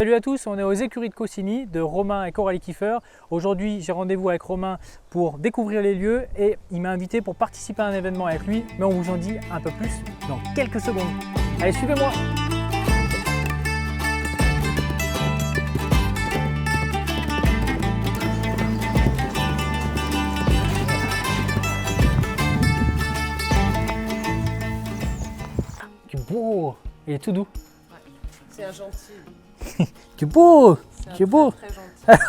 Salut à tous, on est aux écuries de Cossigny de Romain et Coralie Kiefer. Aujourd'hui, j'ai rendez-vous avec Romain pour découvrir les lieux et il m'a invité pour participer à un événement avec lui, mais on vous en dit un peu plus dans quelques secondes. Allez, suivez-moi! Tu es beau! Il est tout doux. Ouais. C'est un gentil. Tu es beau! C'est Tu es beau! très gentil.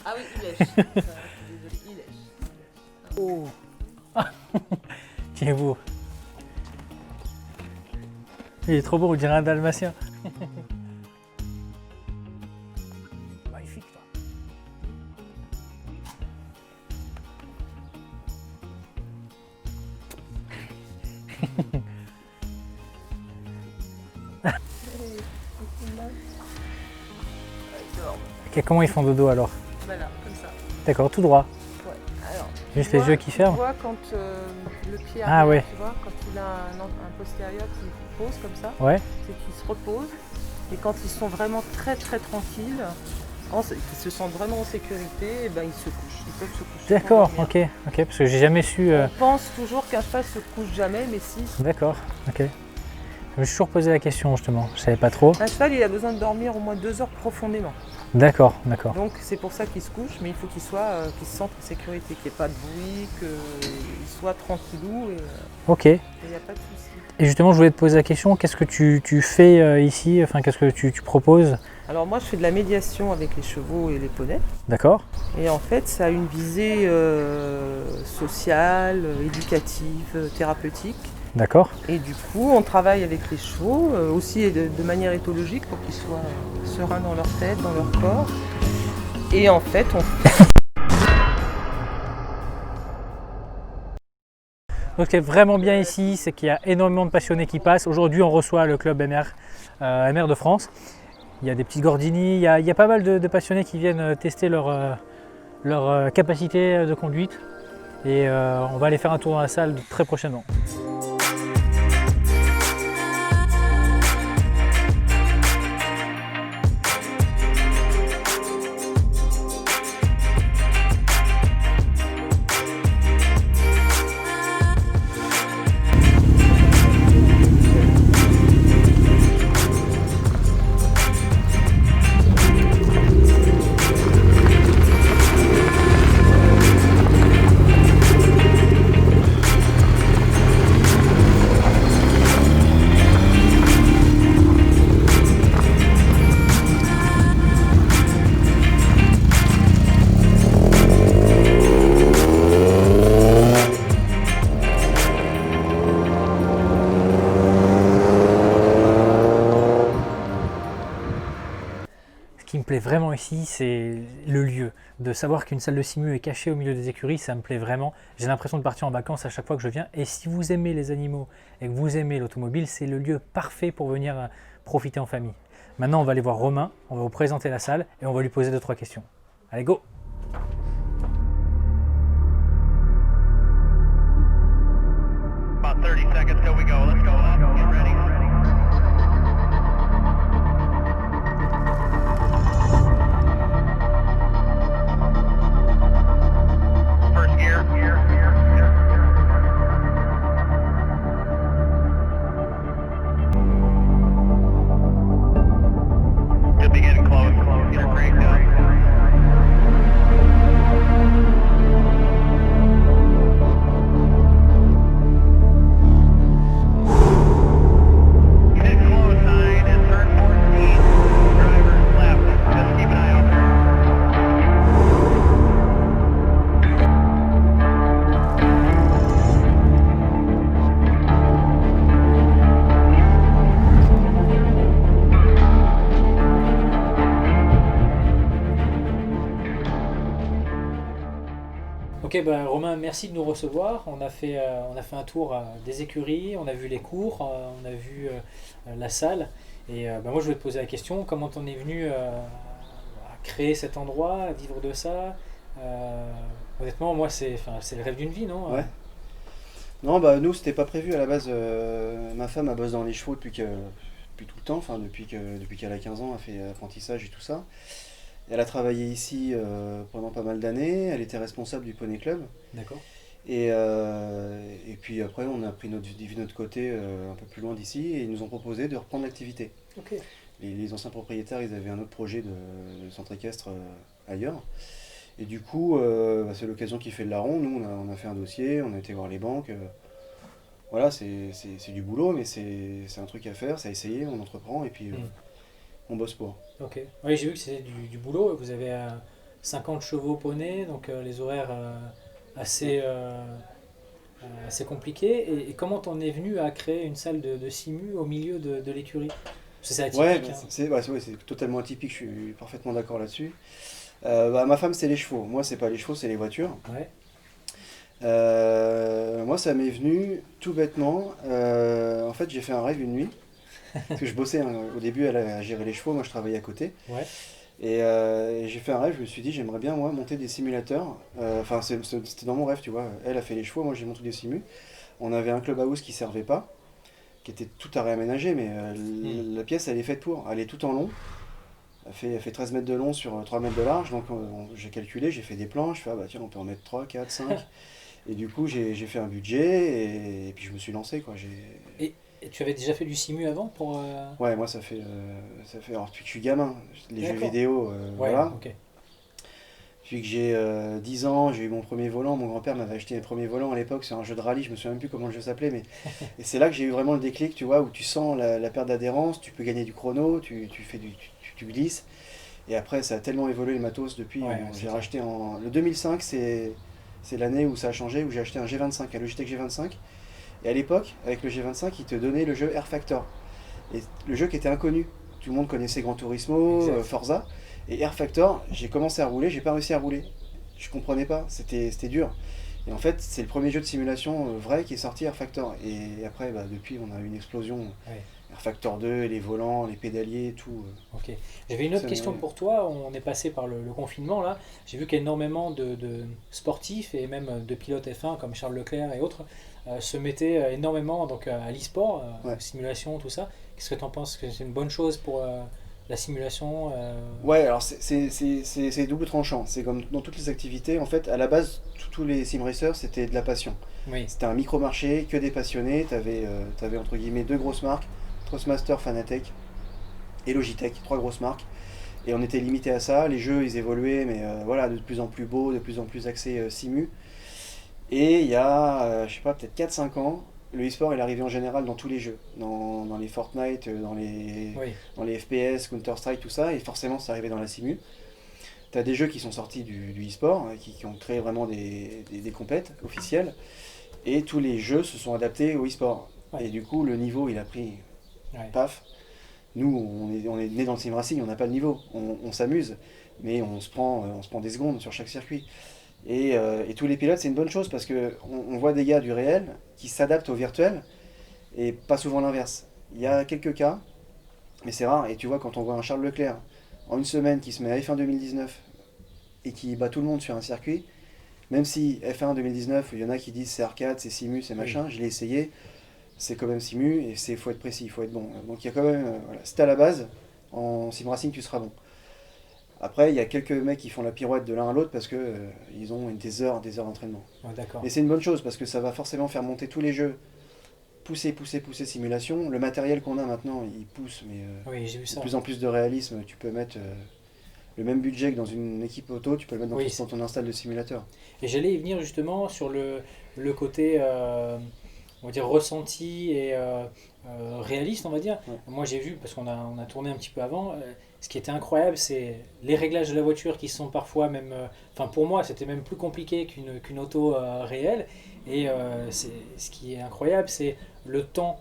Ah oui, il lèche. Il lèche. Oh. Tu es beau. Il est trop beau, on dirait un dalmatien. Magnifique, toi. Ok, comment ils font dodo alors? Voilà, comme ça. D'accord, tout droit. Ouais. Alors, Juste tu les vois- yeux qui ferment. Tu vois quand le pied Ah arrière, ouais. tu vois, quand il a un postérieur qui pose comme ça, Ouais. c'est qu'il se repose. Et quand ils sont vraiment très tranquilles, qu'ils se sentent vraiment en sécurité, et ben ils se couchent. Ils peuvent se coucher. D'accord, pour dormir. ok, parce que j'ai jamais su. On pense toujours qu'un cheval se couche jamais, mais si. D'accord, ok. Je me suis toujours posé la question justement, je savais pas trop. Un cheval, il a besoin de dormir au moins 2 heures profondément. D'accord, d'accord. Donc c'est pour ça qu'il se couche, mais il faut qu'il se sente en sécurité, qu'il n'y ait pas de bruit, qu'il soit tranquillou et Ok. il n'y a pas de souci. Et justement, je voulais te poser la question, qu'est-ce que tu fais ici? Enfin, qu'est-ce que tu proposes? Alors moi je fais de la médiation avec les chevaux et les poneys. D'accord. Et en fait ça a une visée sociale, éducative, thérapeutique. D'accord. Et du coup on travaille avec les chevaux, aussi de manière éthologique pour qu'ils soient sereins dans leur tête, dans leur corps. Et en fait on Donc, ce qui est vraiment bien ici, c'est qu'il y a énormément de passionnés qui passent. Aujourd'hui, on reçoit le club MR de France. Il y a des petits Gordini, il y a pas mal de passionnés qui viennent tester leur capacité de conduite. Et on va aller faire un tour dans la salle très prochainement. Ce qui me plaît vraiment ici, c'est le lieu. De savoir qu'une salle de simu est cachée au milieu des écuries, ça me plaît vraiment. J'ai l'impression de partir en vacances à chaque fois que je viens. Et si vous aimez les animaux et que vous aimez l'automobile, c'est le lieu parfait pour venir profiter en famille. Maintenant, on va aller voir Romain, on va vous présenter la salle et on va lui poser 2-3 questions. Allez, go! About 30 seconds till we go. Let's go up. Get ready. First gear. Should be getting close. Get her cranked up. Get close, sign is turn 14. Driver's left. Just keep an eye out there. Ok, Romain, merci de nous recevoir. On a fait un tour des écuries, on a vu les cours, on a vu la salle. Et moi, je voulais te poser la question, comment t'en es venu à créer cet endroit, à vivre de ça? Honnêtement, moi, c'est le rêve d'une vie, non? Ouais. Non, bah nous, c'était pas prévu à la base. Ma femme, elle bosse dans les chevaux depuis depuis tout le temps, enfin depuis qu'elle a 15 ans, elle fait apprentissage et tout ça. Elle a travaillé ici pendant pas mal d'années, elle était responsable du Poney Club. D'accord. Et puis après, on a pris notre côté un peu plus loin d'ici et ils nous ont proposé de reprendre l'activité. Ok. Les anciens propriétaires, ils avaient un autre projet de centre équestre ailleurs. Et du coup, c'est l'occasion qui fait le larron. Nous, on a fait un dossier, on a été voir les banques. Voilà, c'est du boulot, mais c'est un truc à faire, c'est à essayer, on entreprend et puis on bosse pour. Ok. Oui, j'ai vu que c'était du boulot. Vous avez 50 chevaux poney, donc les horaires assez, assez compliqués. Et comment t'en es venu à créer une salle de simu au milieu de l'écurie? Parce que c'est atypique. Ouais, Hein. c'est totalement atypique, je suis parfaitement d'accord là-dessus. Ma femme, c'est les chevaux. Moi, c'est pas les chevaux, c'est les voitures. Ouais. Moi, ça m'est venu tout bêtement. En fait, j'ai fait un rêve une nuit. Parce que je bossais, hein. Au début, elle a géré les chevaux, moi je travaillais à côté. Ouais. Et j'ai fait un rêve, je me suis dit, j'aimerais bien, moi, monter des simulateurs. Enfin, c'était dans mon rêve, tu vois. Elle a fait les chevaux, moi j'ai monté des simus. On avait un clubhouse qui servait pas, qui était tout à réaménager, mais la pièce, elle est faite pour. Elle est tout en long. Elle fait 13 mètres de long sur 3 mètres de large. Donc j'ai calculé, j'ai fait des plans. Je fais, ah bah tiens, on peut en mettre 3, 4, 5. Et du coup, j'ai fait un budget et puis je me suis lancé, quoi. Et tu avais déjà fait du simu avant pour. Ouais, moi ça fait alors depuis que je suis gamin, les jeux D'accord. vidéo, Ouais, voilà. ok. Depuis que j'ai 10 ans, j'ai eu mon premier volant, mon grand-père m'avait acheté un premier volant à l'époque sur un jeu de rallye, je me souviens même plus comment le jeu s'appelait, mais et c'est là que j'ai eu vraiment le déclic, tu vois, où tu sens la perte d'adhérence, tu peux gagner du chrono, tu glisses, et après ça a tellement évolué le matos depuis, Ouais, c'est j'ai clair. racheté le 2005, c'est l'année où ça a changé, où j'ai acheté un G25, un Logitech G25. Et à l'époque, avec le G25, il te donnait le jeu Air Factor. Et le jeu qui était inconnu. Tout le monde connaissait Gran Turismo, Exact. Forza. Et Air Factor, j'ai commencé à rouler, j'ai pas réussi à rouler. Je comprenais pas, c'était dur. Et en fait, c'est le premier jeu de simulation vrai qui est sorti, Air Factor. Et après, bah, depuis, on a eu une explosion. Ouais. Air Factor 2, les volants, les pédaliers, tout. Ok. J'avais une autre Ça question m'est- pour toi. On est passé par le confinement là. J'ai vu qu'énormément de sportifs et même de pilotes F1 comme Charles Leclerc et autres se mettaient énormément donc, à l'e-sport, Ouais. simulation, tout ça. Qu'est-ce que tu en penses? Que c'est une bonne chose pour la simulation Ouais, alors c'est double tranchant. C'est comme dans toutes les activités. En fait, à la base, tous les sim racers, c'était de la passion. Oui, C'était un micro-marché, que des passionnés. T'avais entre guillemets deux grosses marques, Trustmaster, Fanatec et Logitech, trois grosses marques. Et on était limité à ça. Les jeux, ils évoluaient, mais voilà, de plus en plus beaux, de plus en plus axés simu. Et il y a, je sais pas, peut-être 4-5 ans, le e-sport il est arrivé en général dans tous les jeux. Dans les Fortnite, oui, dans les FPS, Counter-Strike, tout ça. Et forcément, c'est arrivé dans la simu. T'as des jeux qui sont sortis du e-sport, qui ont créé vraiment des compètes officielles. Et tous les jeux se sont adaptés au e-sport. Ouais. Et du coup, le niveau, il a pris ouais. paf. Nous, on est né dans le sim racing, on n'a pas de niveau. On s'amuse, mais on se prend des secondes sur chaque circuit. Et tous les pilotes, c'est une bonne chose parce que on voit des gars du réel qui s'adaptent au virtuel et pas souvent l'inverse. Il y a quelques cas, mais c'est rare. Et tu vois, quand on voit un Charles Leclerc en une semaine qui se met à F1 2019 et qui bat tout le monde sur un circuit, même si F1 2019, il y en a qui disent c'est arcade, c'est simu, c'est machin, je l'ai essayé, c'est quand même simu et il faut être précis, il faut être bon. Donc il y a quand même, voilà, si t'es à la base, en sim racing, tu seras bon. Après, il y a quelques mecs qui font la pirouette de l'un à l'autre parce que ils ont des heures d'entraînement. Ouais, d'accord. Mais c'est une bonne chose parce que ça va forcément faire monter tous les jeux. Pousser simulation. Le matériel qu'on a maintenant, il pousse, mais Oui, j'ai vu de ça. plus en plus de réalisme. Tu peux mettre le même budget que dans une équipe auto, tu peux le mettre Oui, dans ton install de simulateur. Et j'allais y venir justement sur le côté, on va dire, ressenti et réaliste, on va dire. Ouais. Moi, j'ai vu, parce on a tourné un petit peu avant, ce qui était incroyable, c'est les réglages de la voiture qui sont parfois même... Enfin, pour moi, c'était même plus compliqué qu'une auto réelle. Et ce qui est incroyable, c'est le temps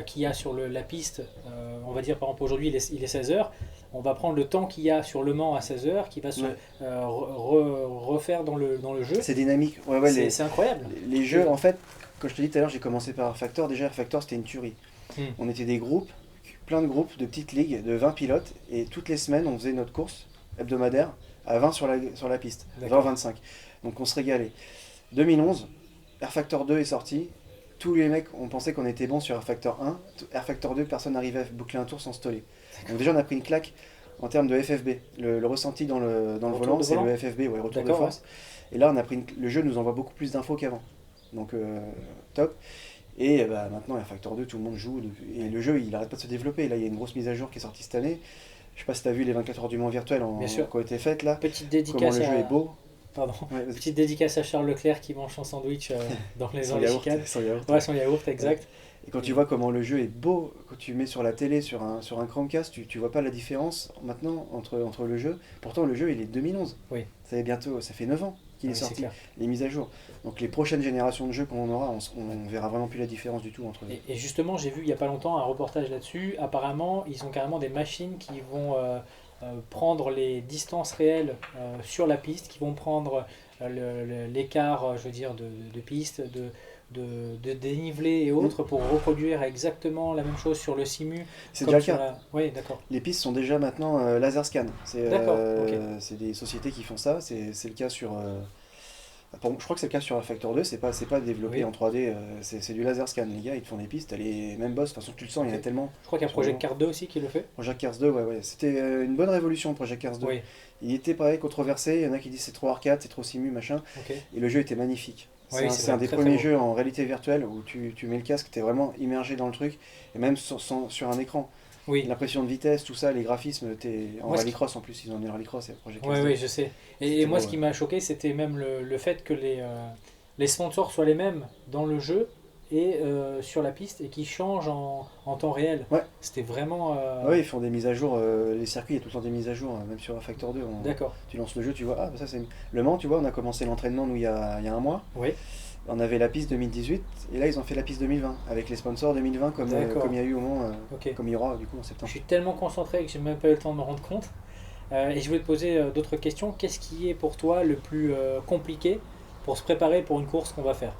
qu'il y a sur la piste. On va dire, par exemple, aujourd'hui, il est 16 heures. On va prendre le temps qu'il y a sur Le Mans à 16 heures, qui va se Ouais. refaire dans le jeu. C'est dynamique. Ouais, C'est incroyable. les jeux, en fait, comme je te dis tout à l'heure, j'ai commencé par Air Factor. Déjà, Air Factor, c'était une tuerie. On était des groupes, plein de groupes, de petites ligues, de 20 pilotes. Et toutes les semaines, on faisait notre course hebdomadaire à 20 sur la piste. D'accord. 20-25. Donc on se régalait. 2011, Air Factor 2 est sorti. tous les mecs, on pensait qu'on était bon sur Air Factor 1. Air Factor 2, personne n'arrivait à boucler un tour sans stoller. Donc déjà, on a pris une claque en termes de FFB. Le ressenti dans le Retour volant, de c'est volant. le FFB, ouais, retour de D'accord, force. Et là, on a pris le jeu nous envoie beaucoup plus d'infos qu'avant. Donc top. Et bah, maintenant, Air Factor 2, tout le monde joue. Et le jeu, il n'arrête pas de se développer. Là, il y a une grosse mise à jour qui est sortie cette année. Je sais pas si tu as vu les 24 heures du Mans virtuelles Bien sûr. qui ont été faites là. Petite Comment dédicace le jeu à... est beau. Pardon. Ouais, vas-y. Petite dédicace à Charles Leclerc qui mange son sandwich dans les Sans yaourt, embuscades. sans yaourt. Ouais, son yaourt, exact. Et quand tu vois comment le jeu est beau, quand tu mets sur la télé, sur un Chromecast, tu vois pas la différence maintenant entre le jeu. Pourtant, le jeu, il est de 2011. Oui. Ça fait 9 ans qu'il Ah est oui, c'est sorti, clair. les mises à jour. Donc les prochaines générations de jeux qu'on aura, on verra vraiment plus la différence du tout entre eux. Et justement, j'ai vu il n'y a pas longtemps un reportage là-dessus. Apparemment, ils ont carrément des machines qui vont prendre les distances réelles sur la piste, qui vont prendre l'écart, je veux dire, de piste, de dénivelé et autres pour reproduire exactement la même chose sur le simu. C'est comme déjà le sur cas. Oui, d'accord. Les pistes sont déjà maintenant laser scan. D'accord, ok. C'est des sociétés qui font ça. C'est le cas sur. Je crois que c'est le cas sur Air Factor 2. C'est pas développé Oui. en 3D. C'est du laser scan. Les gars, ils te font des pistes. T'as les mêmes boss. De toute façon, tu le sens. Il y en a Ok. tellement. Je crois qu'il y a Project Cars 2 aussi qui le fait. Project Cars 2, ouais. C'était une bonne révolution, Project Cars 2. Oui, Il était pareil controversé. Il y en a qui disent c'est trop arcade, c'est trop simu, machin. ok. Et le jeu était magnifique. Oui, C'est c'est un vrai, des très, premiers très beau. jeux en réalité virtuelle où tu mets le casque, tu es vraiment immergé dans le truc, et même sur un écran. Oui, L'impression de vitesse, tout ça, les graphismes, t'es en Moi, ce rallycross en plus, ils ont mis le rallycross et Project Cars oui, 2. oui, je sais. Et C'était moi, beau, ce qui ouais. m'a choqué, c'était même le fait que les sponsors soient les mêmes dans le jeu et sur la piste et qui changent en temps réel. Ouais. C'était vraiment. Ouais, ils font des mises à jour, les circuits, il y a tout le temps des mises à jour, même sur Factor 2. D'accord. Tu lances le jeu, tu vois, ah bah ça c'est. Le Mans, tu vois, on a commencé l'entraînement nous il y a un mois. Oui. On avait la piste 2018 et là ils ont fait la piste 2020 avec les sponsors 2020 comme D'accord. comme il y a eu au Mans, Ok. comme il y aura du coup en Je septembre. suis tellement concentré que j'ai même pas eu le temps de me rendre compte. Et je voulais te poser d'autres questions. Qu'est-ce qui est pour toi le plus compliqué pour se préparer pour une course qu'on va faire?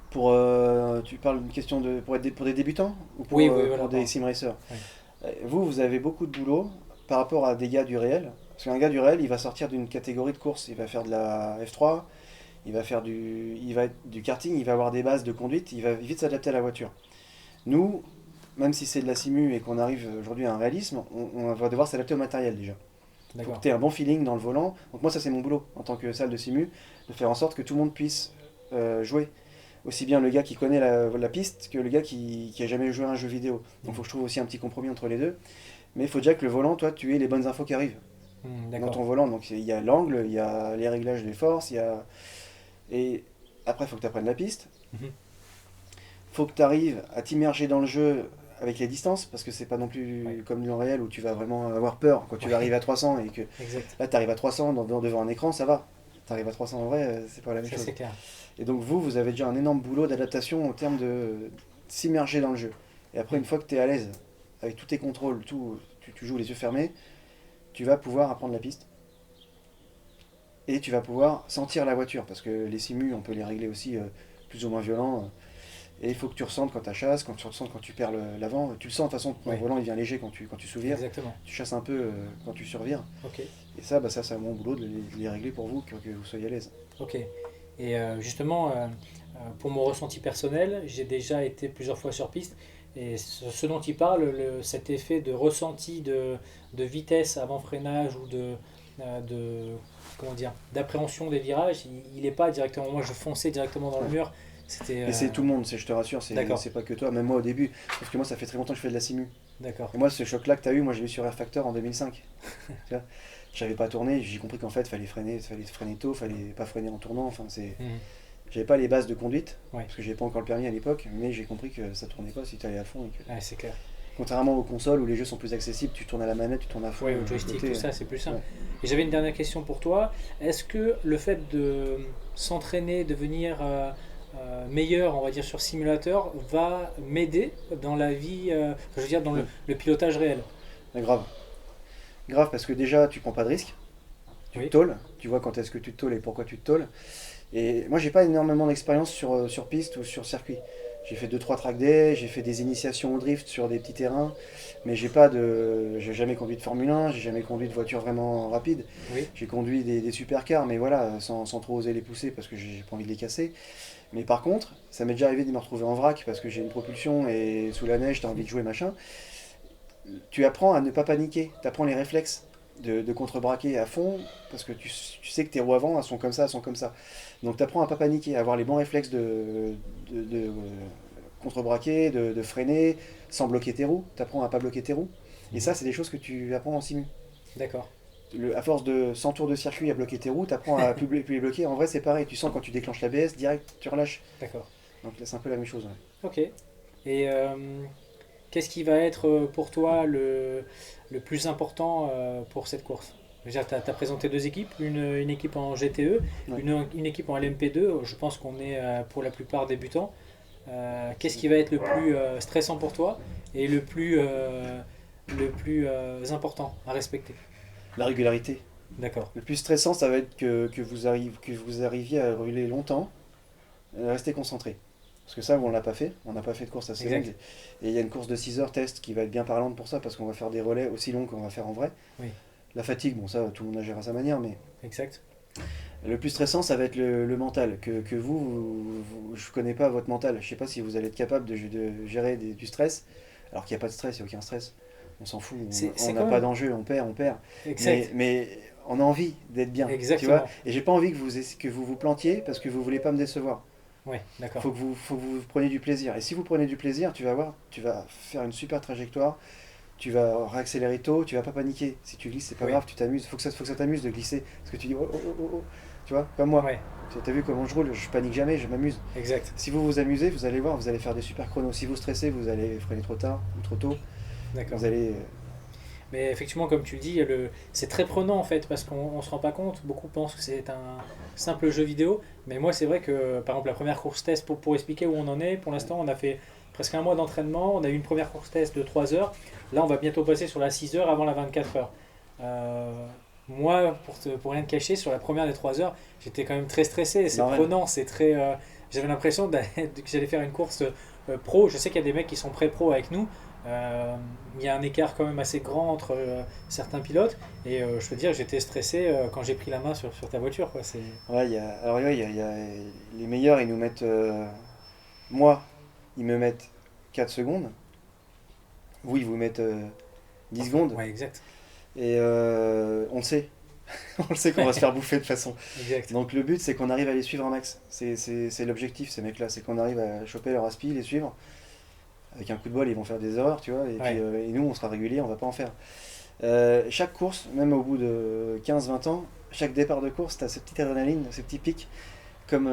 Tu parles d'une question pour des débutants ou Oui, oui, voilà, pour des pardon. sim racers? Oui. Vous avez beaucoup de boulot par rapport à des gars du réel. Parce qu'un gars du réel, il va sortir d'une catégorie de course. Il va faire de la F3, il va faire du karting, il va avoir des bases de conduite, il va vite s'adapter à la voiture. Nous, même si c'est de la simu et qu'on arrive aujourd'hui à un réalisme, on va devoir s'adapter au matériel déjà. Il faut D'accord. que tu aies un bon feeling dans le volant. Donc moi, ça c'est mon boulot en tant que salle de simu, de faire en sorte que tout le monde puisse jouer. Aussi bien le gars qui connaît la piste que le gars qui a jamais joué à un jeu vidéo. Donc il faut que je trouve aussi un petit compromis entre les deux. Mais il faut déjà que le volant, toi, tu aies les bonnes infos qui arrivent dans D'accord. ton volant. Donc il y a l'angle, il y a les réglages des forces, et après il faut que tu apprennes la piste. Mhm. Faut que tu arrives à t'immerger dans le jeu avec les distances, parce que c'est pas non plus Ouais. comme dans le réel où tu vas vraiment avoir peur quand tu vas Ouais. arriver à 300 et que Exact. là tu arrives à 300 devant un écran, ça va. Tu arrives à 300 en vrai, c'est pas la même Ça, chose. c'est clair. Et donc vous avez déjà un énorme boulot d'adaptation au terme de s'immerger dans le jeu. Et après, une fois que tu es à l'aise avec tous tes contrôles, tu joues les yeux fermés, tu vas pouvoir apprendre la piste. Et tu vas pouvoir sentir la voiture, parce que les simus, on peut les régler aussi plus ou moins violents. Et il faut que tu ressentes quand tu chasses, quand tu ressentes quand tu perds l'avant. Tu le sens de toute façon, ton Ouais. volant il devient léger quand tu souvires. Exactement. Tu chasses un peu quand tu survires. Ok. Et ça, ça c'est mon boulot de les régler pour vous, que vous soyez à l'aise. Ok. Et justement, pour mon ressenti personnel, j'ai déjà été plusieurs fois sur piste. Et ce dont il parle, cet effet de ressenti de vitesse avant freinage ou comment dire, d'appréhension des virages, il n'est pas directement. Moi, je fonçais directement dans le Ouais. mur. C'était. Et c'est tout le monde, je te rassure, D'accord. c'est pas que toi, même moi au début. Parce que moi, ça fait très longtemps que je fais de la simu. D'accord. Et moi, ce choc-là que tu as eu, moi, j'ai eu sur Air Factor en 2005. Tu vois, j'avais pas tourné, j'ai compris qu'en fait, fallait freiner tôt, fallait pas freiner en tournant. Enfin, Mhm. j'avais pas les bases de conduite, Ouais. parce que j'avais pas encore le permis à l'époque, mais j'ai compris que ça tournait pas si tu allais à fond. Et que... Ouais, c'est clair. Contrairement aux consoles où les jeux sont plus accessibles, tu tournes à la manette, tu tournes à fond. Ouais, de au l'autre joystick, côté. tout ça, c'est plus simple. Ouais. Et j'avais une dernière question pour toi. Est-ce que le fait de s'entraîner, devenir meilleur, on va dire, sur simulateur, va m'aider dans la vie, je veux dire, dans le pilotage réel? Mais grave. Grave, parce que déjà, tu prends pas de risque. Tu Oui. te tôles, tu vois quand est-ce que tu te tôles et pourquoi tu te tôles. Et moi, j'ai pas énormément d'expérience sur piste ou sur circuit. J'ai fait 2-3 track days, j'ai fait des initiations au drift sur des petits terrains, mais j'ai jamais conduit de Formule 1, j'ai jamais conduit de voiture vraiment rapide. Oui. J'ai conduit des supercars, mais voilà, sans trop oser les pousser parce que j'ai pas envie de les casser. Mais par contre, ça m'est déjà arrivé de me retrouver en vrac parce que j'ai une propulsion et sous la neige, tu as envie de jouer, machin. Tu apprends à ne pas paniquer, tu apprends les réflexes de contrebraquer à fond parce que tu sais que tes roues avant, elles sont comme ça, elles sont comme ça. Donc tu apprends à pas paniquer, à avoir les bons réflexes de contrebraquer, de freiner sans bloquer tes roues. Tu apprends à pas bloquer tes roues. Et ça, c'est des choses que tu apprends en simu. D'accord. À force de 100 tours de circuit à bloquer tes roues, tu apprends à plus les bloquer. En vrai, c'est pareil. Tu sens quand tu déclenches l'ABS, direct, tu relâches. D'accord. Donc là, c'est un peu la même chose. Ouais. Ok. Et qu'est-ce qui va être pour toi le plus important pour cette course? Tu as présenté deux équipes, une équipe en GTE, Ouais. une équipe en LMP2. Je pense qu'on est pour la plupart débutants. Qu'est-ce qui va être le plus stressant pour toi et le plus important à respecter? La régularité. D'accord. Le plus stressant, ça va être que vous arriviez à rouler longtemps, rester concentré. Parce que ça, on l'a pas fait. On n'a pas fait de course assez Exact. longue. Et il y a une course de 6 heures test qui va être bien parlante pour ça, parce qu'on va faire des relais aussi longs qu'on va faire en vrai. Oui. La fatigue, bon ça, tout le monde a géré à sa manière, mais Exact. le plus stressant, ça va être le mental. Que je connais pas votre mental. Je sais pas si vous allez être capable de gérer du stress, alors qu'il n'y a pas de stress, il n'y a aucun stress. On s'en fout, C'est on quand n'a pas même- d'enjeu, on perd, on perd. Exact. Mais on a envie d'être bien, tu Exactement. vois. Et j'ai pas envie que vous plantiez parce que vous voulez pas me décevoir. Oui, d'accord. Faut que vous preniez du plaisir. Et si vous prenez du plaisir, tu vas voir, tu vas faire une super trajectoire, tu vas réaccélérer tôt, tu vas pas paniquer. Si tu glisses, c'est pas Oui. grave, tu t'amuses. Faut que ça t'amuse de glisser. Parce que tu dis, oh, oh, oh, oh, oh. Tu vois, comme moi. Ouais, Tu as vu comment je roule, je panique jamais, je m'amuse. exact. Si vous vous amusez, vous allez voir, vous allez faire des super chronos. Si vous stressez, vous allez freiner trop tard ou trop tôt. D'accord. Vous allez. Mais effectivement, comme tu le dis, c'est très prenant en fait, parce qu'on ne se rend pas compte. Beaucoup pensent que c'est un simple jeu vidéo. Mais moi, c'est vrai que, par exemple, la première course test, pour expliquer où on en est, pour l'instant, on a fait presque un mois d'entraînement. On a eu une première course test de 3 heures. Là, on va bientôt passer sur la 6 heures avant la 24 heures. Moi, pour rien te cacher, sur la première des 3 heures, j'étais quand même très stressé. C'est Normal. prenant, c'est très. J'avais l'impression que j'allais faire une course pro. Je sais qu'il y a des mecs qui sont pré-pro avec nous. Il y a un écart quand même assez grand entre certains pilotes et je peux dire que j'étais stressé quand j'ai pris la main sur ta voiture quoi. Ouais, alors ouais, il y a les meilleurs, ils nous mettent. Moi, ils me mettent 4 secondes. Vous, ils vous mettent 10 secondes. Ouais, exact, Et on le sait. On le sait qu'on va se faire bouffer de toute façon. exact. Donc le but, c'est qu'on arrive à les suivre un max. C'est l'objectif, ces mecs-là. C'est qu'on arrive à choper leur aspi, les suivre. Avec un coup de bol, ils vont faire des erreurs, tu vois. Et, Ouais. puis, et nous, on sera réguliers, on va pas en faire. Chaque course, même au bout de 15-20 ans, chaque départ de course, tu as cette petite adrénaline, ces petits pics, comme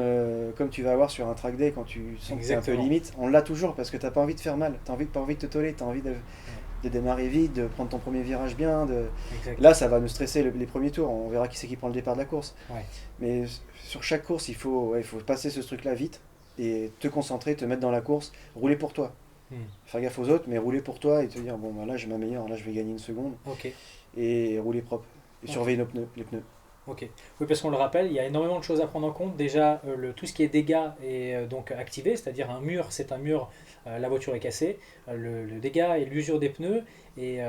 tu vas avoir sur un track day quand tu sens que c'est un peu Exactement. limite. On l'a toujours parce que t'as pas envie de faire mal, pas envie de te toller, t'as envie de démarrer vite, de prendre ton premier virage bien. Exact. Là, ça va nous stresser les premiers tours, on verra qui c'est qui prend le départ de la course. Ouais. Mais sur chaque course, il faut passer ce truc-là vite et te concentrer, te mettre dans la course, rouler pour toi. Faire gaffe aux autres, mais rouler pour toi et te dire, bon, bah, là, je m'améliore, là, je vais gagner une seconde. Ok, Et rouler propre. Et Ok. surveiller les pneus. ok. Oui, parce qu'on le rappelle, il y a énormément de choses à prendre en compte. Déjà, tout ce qui est dégâts est donc activé, c'est-à-dire un mur, c'est un mur, la voiture est cassée. Le dégât est l'usure des pneus. Et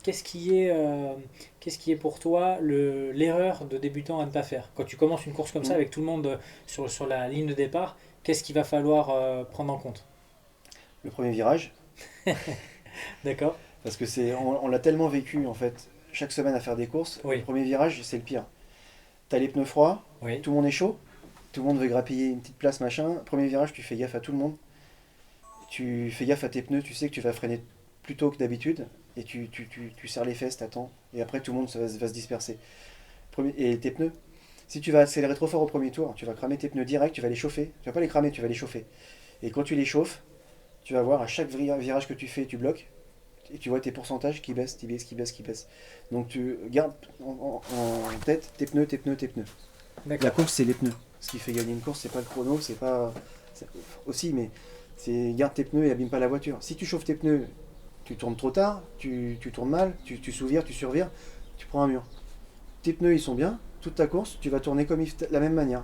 qu'est-ce qui est pour toi l'erreur de débutant à ne pas faire? Quand tu commences une course comme ça Mm. avec tout le monde sur la ligne de départ, qu'est-ce qu'il va falloir prendre en compte? Le premier virage, D'accord? parce que on l'a tellement vécu, en fait, chaque semaine à faire des courses. Oui. Le premier virage, c'est le pire. T'as les pneus froids, Oui. tout le monde est chaud, tout le monde veut grappiller une petite place, machin. Premier virage, tu fais gaffe à tout le monde. Tu fais gaffe à tes pneus, tu sais que tu vas freiner plus tôt que d'habitude. Et tu serres les fesses, t'attends. Et après, tout le monde va se disperser. Et tes pneus, si tu vas accélérer trop fort au premier tour, tu vas cramer tes pneus direct, tu vas les chauffer. Tu vas pas les cramer, tu vas les chauffer. Et quand tu les chauffes, tu vas voir à chaque virage que tu fais, tu bloques. Et tu vois tes pourcentages qui baissent, qui baissent, qui baissent, qui baissent. Donc tu gardes en tête tes pneus, tes pneus, tes pneus. La D'accord. course, c'est les pneus. Ce qui fait gagner une course, c'est pas le chrono, c'est pas. Aussi, mais c'est garde tes pneus et abîme pas la voiture. Si tu chauffes tes pneus, tu tournes trop tard, tu tournes mal, tu sous-vires, tu survires, tu prends un mur. Tes pneus, ils sont bien, toute ta course, tu vas tourner comme la même manière.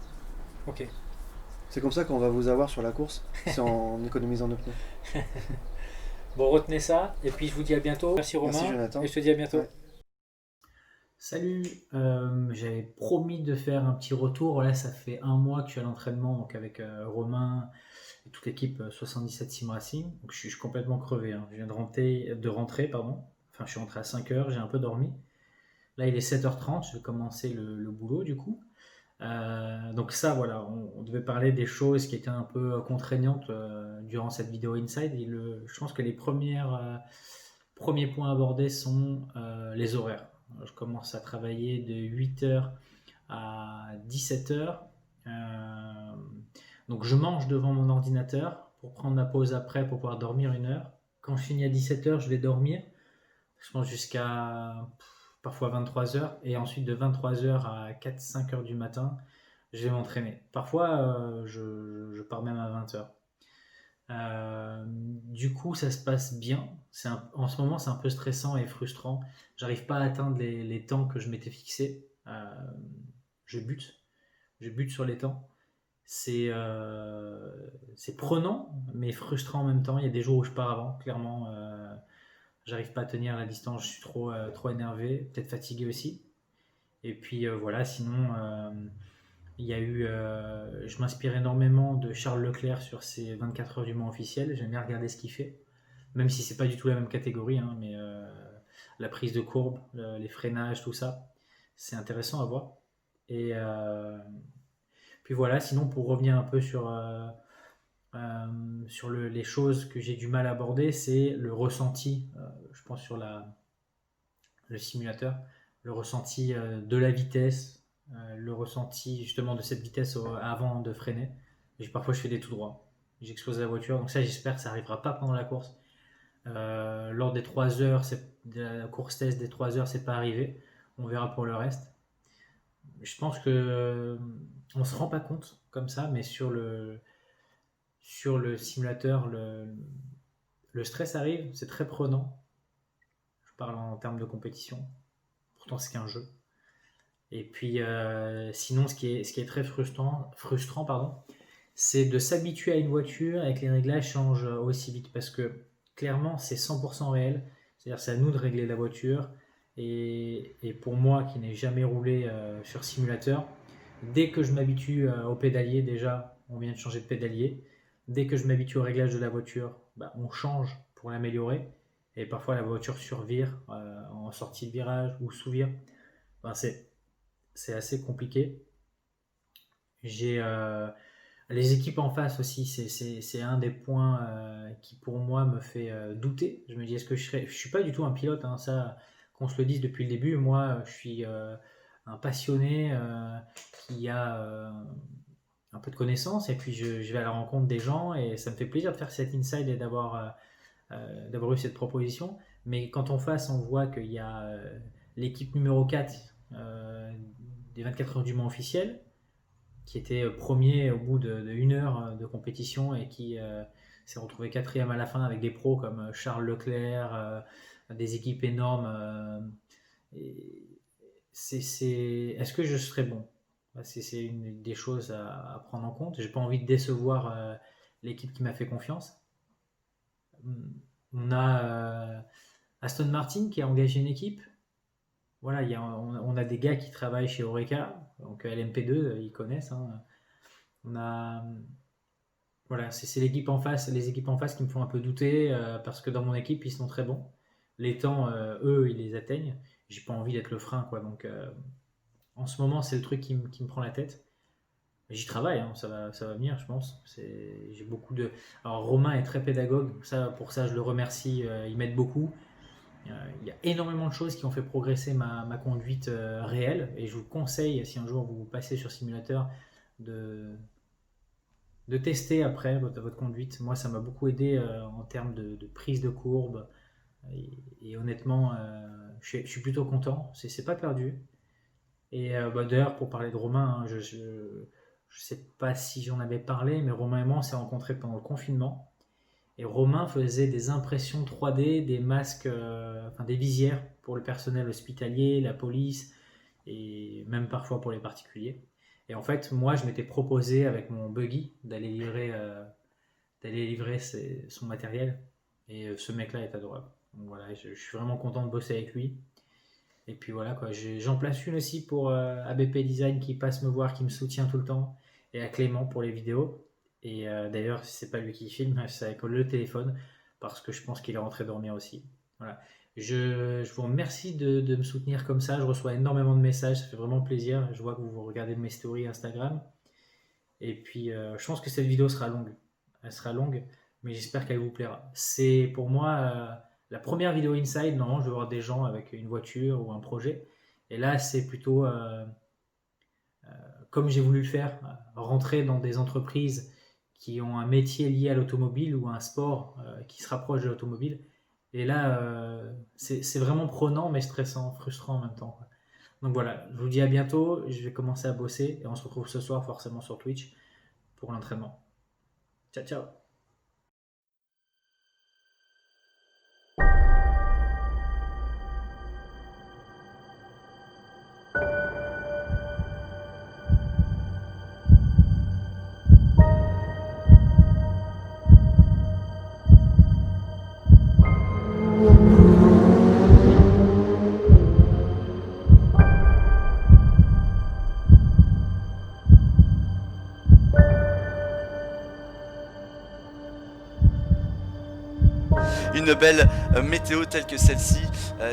Ok. C'est comme ça qu'on va vous avoir sur la course, c'est en économisant nos pneus. Bon, retenez ça. Et puis je vous dis à bientôt. Merci Romain. Merci Jonathan. Et je te dis à bientôt. Ouais. Salut, j'avais promis de faire un petit retour. Là, ça fait un mois que je suis à l'entraînement donc avec Romain et toute l'équipe 77 Sim Racing. Donc, je suis complètement crevé, hein. Je viens de rentrer, pardon. Enfin, je suis rentré à 5 heures, j'ai un peu dormi. Là, il est 7h30, je vais commencer le boulot du coup. Donc ça, voilà, on devait parler des choses qui étaient un peu contraignantes durant cette vidéo Inside. Et je pense que les premiers points abordés sont les horaires. Je commence à travailler de 8h à 17h. Donc je mange devant mon ordinateur pour prendre ma pause après pour pouvoir dormir 1 heure. Quand je finis à 17h, je vais dormir. Je pense jusqu'à parfois 23h. Et ensuite de 23h à 4-5h du matin, je vais m'entraîner. Parfois, je pars même à 20h. Du coup, ça se passe bien. En ce moment, c'est un peu stressant et frustrant. J'arrive pas à atteindre les temps que je m'étais fixé. Je bute. Je bute sur les temps. C'est prenant, mais frustrant en même temps. Il y a des jours où je pars avant, clairement. J'arrive pas à tenir la distance. Je suis trop énervé, peut-être fatigué aussi. Et puis voilà, sinon, il y a eu, je m'inspire énormément de Charles Leclerc sur ses 24 heures du Mans officiel. J'aime bien regarder ce qu'il fait, même si c'est pas du tout la même catégorie, hein, mais la prise de courbe, les freinages, tout ça, c'est intéressant à voir. Et puis voilà, sinon pour revenir un peu sur les choses que j'ai du mal à aborder, c'est le ressenti, je pense sur le simulateur, le ressenti de la vitesse, le ressenti justement de cette vitesse avant de freiner. Parfois je fais des tout droits, j'explose la voiture, donc ça j'espère que ça n'arrivera pas pendant la course. Lors des 3 heures, de la course test des 3 heures, c'est pas arrivé. On verra pour le reste. Je pense que on se rend pas compte comme ça, mais sur le simulateur, le stress arrive, c'est très prenant. Je parle en termes de compétition. Pourtant, c'est qu'un jeu. Et puis, sinon, ce qui est très frustrant, pardon, c'est de s'habituer à une voiture et que les réglages changent aussi vite. Parce que clairement, c'est 100% réel. C'est-à-dire, c'est à nous de régler la voiture. Et pour moi, qui n'ai jamais roulé sur simulateur, dès que je m'habitue au pédalier, déjà, on vient de changer de pédalier. Dès que je m'habitue au réglage de la voiture, on change pour l'améliorer. Et parfois, la voiture survire en sortie de virage ou sous-vire. C'est assez compliqué. J'ai les équipes en face aussi, c'est un des points qui pour moi me fait douter. Je me dis, est-ce que je suis pas du tout un pilote, hein, ça, qu'on se le dise depuis le début. Moi, je suis un passionné qui a un peu de connaissances, et puis je vais à la rencontre des gens, et ça me fait plaisir de faire cet inside et d'avoir eu cette proposition. Mais quand en face, on voit qu'il y a l'équipe numéro 4 des 24 heures du Mans officiel, qui était premier au bout de 1 heure de compétition et qui s'est retrouvé 4e à la fin avec des pros comme Charles Leclerc, des équipes énormes. Est-ce que je serais bon? C'est une des choses à prendre en compte. J'ai pas envie de décevoir l'équipe qui m'a fait confiance. On a Aston Martin qui a engagé une équipe. Voilà, on a des gars qui travaillent chez Oreca, donc LMP2, ils connaissent, hein. Voilà, c'est l'équipe en face, les équipes en face qui me font un peu douter parce que dans mon équipe ils sont très bons. Les temps, eux, ils les atteignent. J'ai pas envie d'être le frein, quoi. Donc, en ce moment, c'est le truc qui me prend la tête. J'y travaille, hein, ça va venir, je pense. J'ai beaucoup de. Alors, Romain est très pédagogue, pour ça, je le remercie. Il m'aide beaucoup. Il y a énormément de choses qui ont fait progresser ma conduite réelle, et je vous conseille, si un jour vous passez sur simulateur, de tester après votre conduite. Moi, ça m'a beaucoup aidé en termes de prise de courbe, et honnêtement, je suis plutôt content. C'est pas perdu. Et d'ailleurs, pour parler de Romain, hein, je sais pas si j'en avais parlé, mais Romain et moi, on s'est rencontrés pendant le confinement. Et Romain faisait des impressions 3D, des masques, des visières pour le personnel hospitalier, la police, et même parfois pour les particuliers. Et en fait, moi, je m'étais proposé avec mon buggy d'aller livrer son matériel. Et ce mec-là est adorable. Donc voilà, je suis vraiment content de bosser avec lui. Et puis voilà quoi, j'en place une aussi pour ABP Design qui passe me voir, qui me soutient tout le temps, et à Clément pour les vidéos. Et d'ailleurs, si c'est pas lui qui filme, c'est avec le téléphone, parce que je pense qu'il est rentré dormir aussi. Voilà. Je vous remercie de me soutenir comme ça. Je reçois énormément de messages, ça fait vraiment plaisir. Je vois que vous regardez mes stories Instagram. Et puis, je pense que cette vidéo sera longue. Elle sera longue, mais j'espère qu'elle vous plaira. C'est pour moi la première vidéo Inside. Normalement, je vais voir des gens avec une voiture ou un projet. Et là, c'est plutôt comme j'ai voulu le faire, rentrer dans des entreprises qui ont un métier lié à l'automobile ou un sport qui se rapproche de l'automobile. Et là, c'est vraiment prenant, mais stressant, frustrant en même temps, quoi. Donc voilà, je vous dis à bientôt. Je vais commencer à bosser et on se retrouve ce soir forcément sur Twitch pour l'entraînement. Ciao, ciao. Une belle météo telle que celle-ci,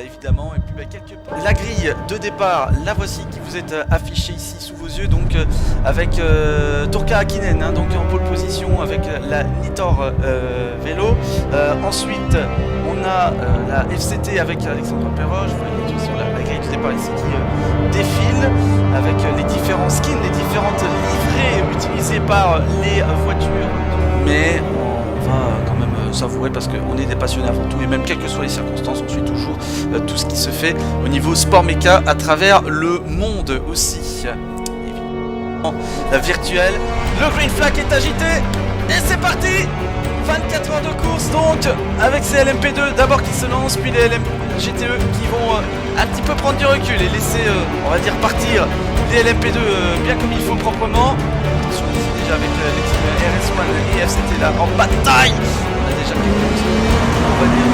évidemment. Et puis quelque part, la grille de départ, la voici qui vous est affichée ici sous vos yeux, donc avec Turkka Häkkinen, hein, donc en pole position avec la Nitor vélo. Ensuite, on a la FCT avec Alexandre Perroche. Vous voyez sur la grille de départ ici qui défile avec les différents skins, les différentes livrées utilisées par les voitures. Mais on va quand même savourer parce qu'on est des passionnés avant tout, et même quelles que soient les circonstances, on suit toujours tout ce qui se fait au niveau sport méca à travers le monde aussi. Évidemment, la virtuelle, le green flag est agité et c'est parti. 24 heures de course donc avec ces LMP2 d'abord qui se lancent, puis les LMGTE qui vont un petit peu prendre du recul et laisser on va dire partir les LMP2 bien comme il faut proprement. Attention ici déjà avec les teams RS1 et FCT là en bataille. On a déjà quelque chose, on va dire.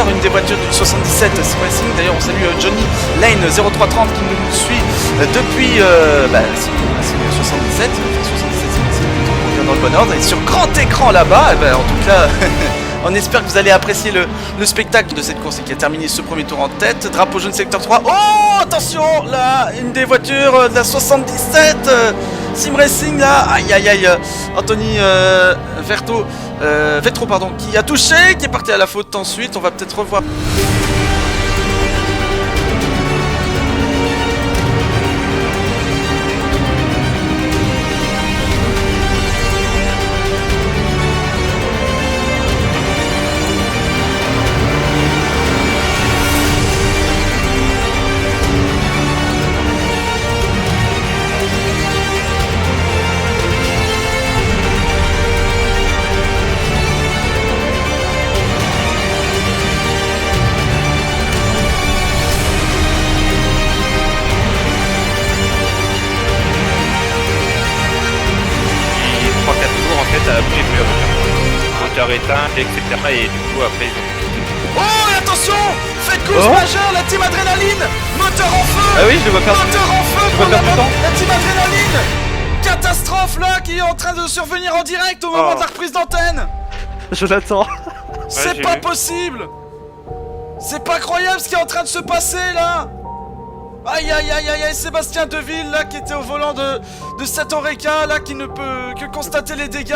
Une des voitures du 77 Sim Racing. D'ailleurs on salue Johnny Lane 0330 qui nous suit depuis Sim 77 on vient dans le bon ordre et sur grand écran là-bas, en tout cas on espère que vous allez apprécier le spectacle de cette course qui a terminé ce premier tour en tête. Drapeau jaune secteur 3. Oh attention là, une des voitures de la 77 Sim Racing là, aïe aïe aïe, Anthony Vetro pardon, qui a touché, qui est parti à la faute ensuite, on va peut-être revoir. Éteint, etc. Et du coup après ils ont... Oh attention, faites course majeure, la team Adrénaline, moteur en feu. Ah oui, je le vois perdre. Moteur en feu je vois perdre du temps. La team Adrénaline. Catastrophe là qui est en train de survenir en direct au moment de la reprise d'antenne. Je l'attends. C'est pas possible. C'est pas croyable ce qui est en train de se passer là. Aïe aïe aïe aïe aïe, Sébastien Deville là qui était au volant de cette Oreca là qui ne peut que constater les dégâts.